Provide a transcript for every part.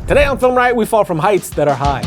Today on Film Riot, we fall from heights that are high.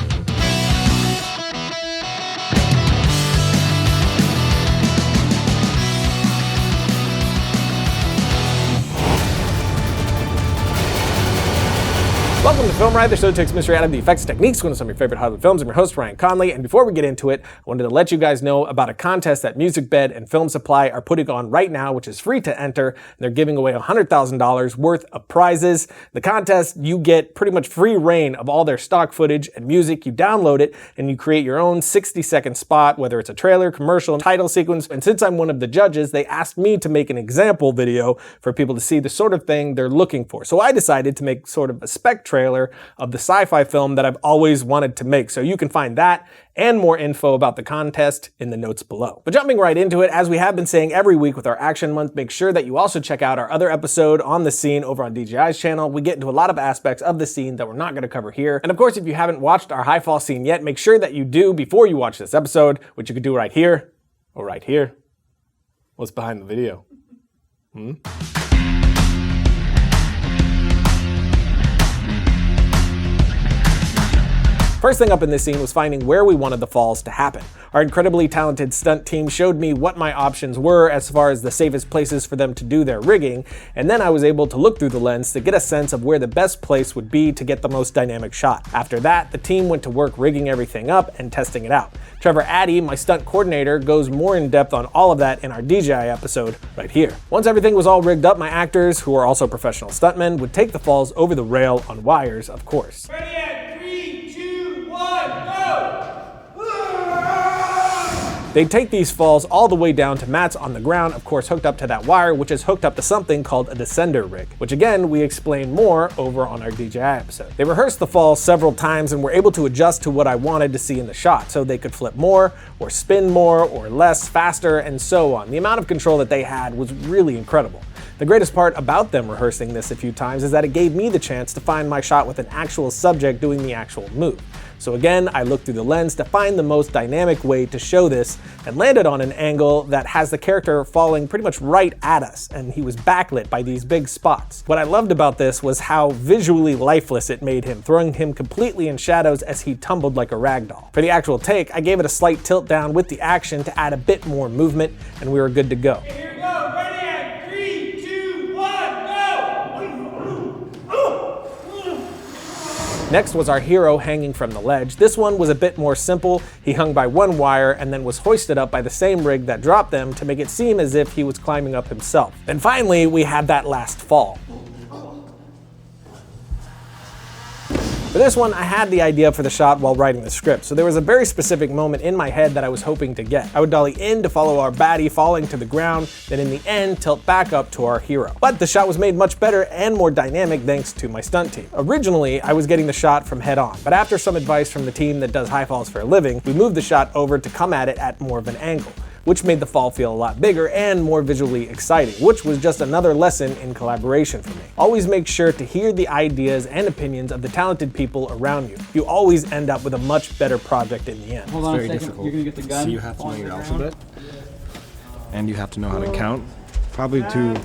Welcome to Film Riot, the show that takes mystery out of the effects and techniques, one of some of your favorite Hollywood films. I'm your host, Ryan Connolly, and before we get into it, I wanted to let you guys know about a contest that MusicBed and Film Supply are putting on right now, which is free to enter. They're giving away $100,000 worth of prizes. The contest, you get pretty much free reign of all their stock footage and music. You download it, and you create your own 60-second spot, whether it's a trailer, commercial, title sequence. And since I'm one of the judges, they asked me to make an example video for people to see the sort of thing they're looking for. So I decided to make sort of a spec trailer of the sci-fi film that I've always wanted to make. So you can find that and more info about the contest in the notes below. But jumping right into it, as we have been saying every week with our Action Month, make sure that you also check out our other episode on the scene over on DJI's channel. We get into a lot of aspects of the scene that we're not going to cover here. And of course, if you haven't watched our high fall scene yet, make sure that you do before you watch this episode, which you could do right here or right here. What's behind the video? First thing up in this scene was finding where we wanted the falls to happen. Our incredibly talented stunt team showed me what my options were as far as the safest places for them to do their rigging, and then I was able to look through the lens to get a sense of where the best place would be to get the most dynamic shot. After that, the team went to work rigging everything up and testing it out. Trevor, Addies, my stunt coordinator, goes more in depth on all of that in our DJI episode right here. Once everything was all rigged up, my actors, who are also professional stuntmen, would take the falls over the rail on wires, of course. They'd take these falls all the way down to mats on the ground, of course hooked up to that wire, which is hooked up to something called a descender rig, which again, we explain more over on our DJI episode. They rehearsed the falls several times and were able to adjust to what I wanted to see in the shot, so they could flip more, or spin more, or less, faster, and so on. The amount of control that they had was really incredible. The greatest part about them rehearsing this a few times is that it gave me the chance to find my shot with an actual subject doing the actual move. So again, I looked through the lens to find the most dynamic way to show this and landed on an angle that has the character falling pretty much right at us, and he was backlit by these big spots. What I loved about this was how visually lifeless it made him, throwing him completely in shadows as he tumbled like a ragdoll. For the actual take, I gave it a slight tilt down with the action to add a bit more movement, and we were good to go. Here we go, ready at 3, 2, 1, go! Next was our hero hanging from the ledge. This one was a bit more simple. He hung by one wire and then was hoisted up by the same rig that dropped them to make it seem as if he was climbing up himself. Then finally, we had that last fall. For this one, I had the idea for the shot while writing the script, so there was a very specific moment in my head that I was hoping to get. I would dolly in to follow our baddie falling to the ground, then in the end, tilt back up to our hero. But the shot was made much better and more dynamic thanks to my stunt team. Originally, I was getting the shot from head on, but after some advice from the team that does high falls for a living, we moved the shot over to come at it at more of an angle, which made the fall feel a lot bigger and more visually exciting, which was just another lesson in collaboration for me. Always make sure to hear the ideas and opinions of the talented people around you. You always end up with a much better project in the end. Hold on a second. Difficult. You're gonna get the gun. So you have to know your alphabet, and you have to know how to count. Probably to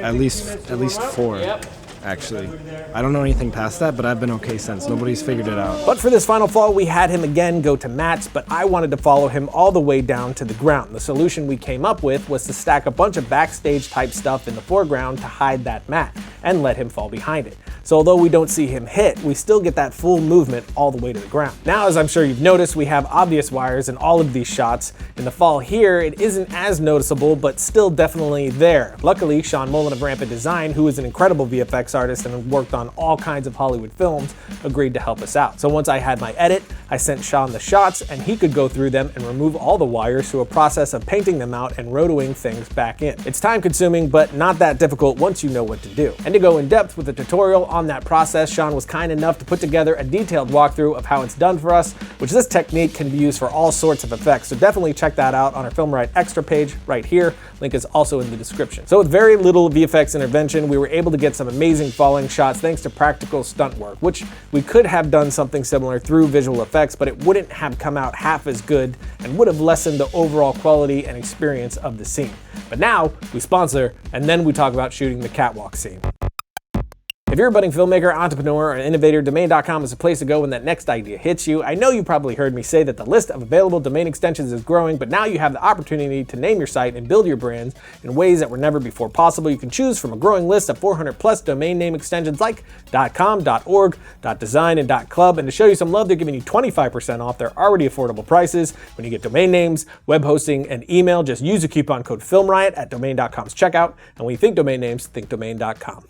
at least 4. Yep. Actually, I don't know anything past that, but I've been okay since. Nobody's figured it out. But for this final fall, we had him again go to mats, but I wanted to follow him all the way down to the ground. The solution we came up with was to stack a bunch of backstage type stuff in the foreground to hide that mat and let him fall behind it. So although we don't see him hit, we still get that full movement all the way to the ground. Now, as I'm sure you've noticed, we have obvious wires in all of these shots. In the fall here, it isn't as noticeable, but still definitely there. Luckily, Sean Mullen of Rampant Design, who is an incredible VFX artist and worked on all kinds of Hollywood films, agreed to help us out. So once I had my edit, I sent Sean the shots and he could go through them and remove all the wires through a process of painting them out and rotoing things back in. It's time consuming, but not that difficult once you know what to do. And to go in depth with a tutorial on that process, Sean was kind enough to put together a detailed walkthrough of how it's done for us, which this technique can be used for all sorts of effects. So definitely check that out on our Film Riot Extra page right here. Link is also in the description. So with very little VFX intervention, we were able to get some amazing falling shots thanks to practical stunt work, which we could have done something similar through visual effects, but it wouldn't have come out half as good and would have lessened the overall quality and experience of the scene. But now we sponsor, and then we talk about shooting the catwalk scene. If you're a budding filmmaker, entrepreneur, or innovator, domain.com is the place to go when that next idea hits you. I know you probably heard me say that the list of available domain extensions is growing, but now you have the opportunity to name your site and build your brands in ways that were never before possible. You can choose from a growing list of 400 plus domain name extensions like .com, .org, .design, and .club. And to show you some love, they're giving you 25% off their already affordable prices when you get domain names, web hosting, and email. Just use the coupon code FilmRiot at domain.com's checkout. And when you think domain names, think domain.com.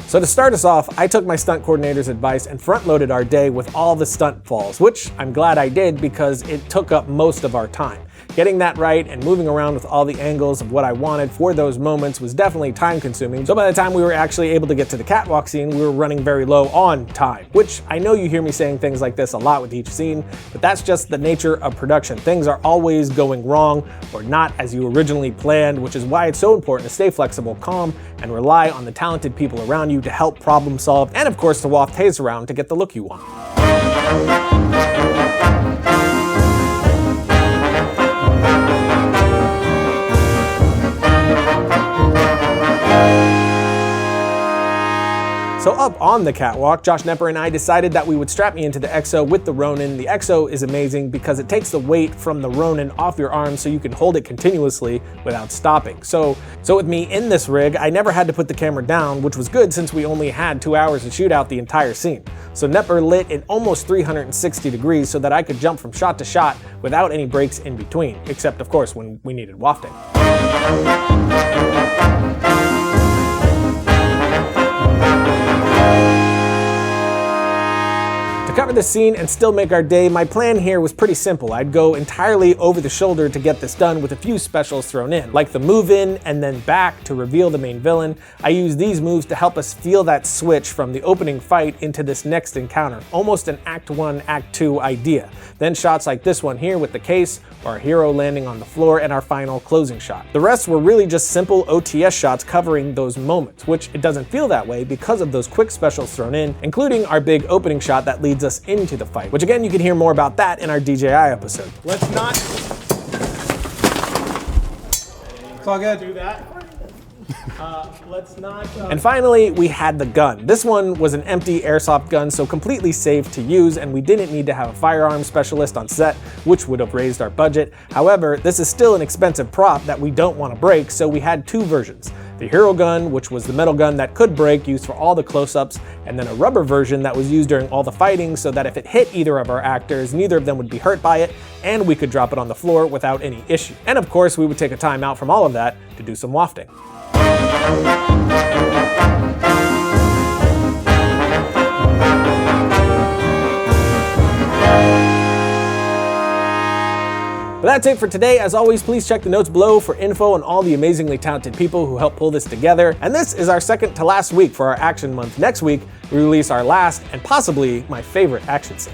So to start us off, I took my stunt coordinator's advice and front-loaded our day with all the stunt falls, which I'm glad I did because it took up most of our time. Getting that right and moving around with all the angles of what I wanted for those moments was definitely time-consuming, so by the time we were actually able to get to the catwalk scene, we were running very low on time, which I know you hear me saying things like this a lot with each scene, but that's just the nature of production. Things are always going wrong or not as you originally planned, which is why it's so important to stay flexible, calm, and rely on the talented people around you to help problem solve, and of course to waft haze around to get the look you want. So up on the catwalk, Josh Knepper and I decided that we would strap me into the EXO with the Ronin. The EXO is amazing because it takes the weight from the Ronin off your arm so you can hold it continuously without stopping. So with me in this rig, I never had to put the camera down, which was good since we only had 2 hours to shoot out the entire scene. So Knepper lit in almost 360 degrees so that I could jump from shot to shot without any breaks in between, except of course when we needed wafting. To cover this scene and still make our day, my plan here was pretty simple. I'd go entirely over the shoulder to get this done with a few specials thrown in, like the move in and then back to reveal the main villain. I use these moves to help us feel that switch from the opening fight into this next encounter, almost an Act 1, Act 2 idea. Then shots like this one here with the case, or our hero landing on the floor, and our final closing shot. The rest were really just simple OTS shots covering those moments, which it doesn't feel that way because of those quick specials thrown in, including our big opening shot that leads us into the fight, which again, you can hear more about that in our DJI episode. Let's not. It's all good. Do that. Let's not. And finally, we had the gun. This one was an empty airsoft gun, so completely safe to use, and we didn't need to have a firearms specialist on set, which would have raised our budget. However, this is still an expensive prop that we don't want to break, so we had two versions. The hero gun, which was the metal gun that could break, used for all the close-ups, and then a rubber version that was used during all the fighting so that if it hit either of our actors, neither of them would be hurt by it, and we could drop it on the floor without any issue. And of course, we would take a time out from all of that to do some wafting. But that's it for today. As always, please check the notes below for info on all the amazingly talented people who helped pull this together. And this is our second to last week for our action month. Next week, we release our last and possibly my favorite action scene.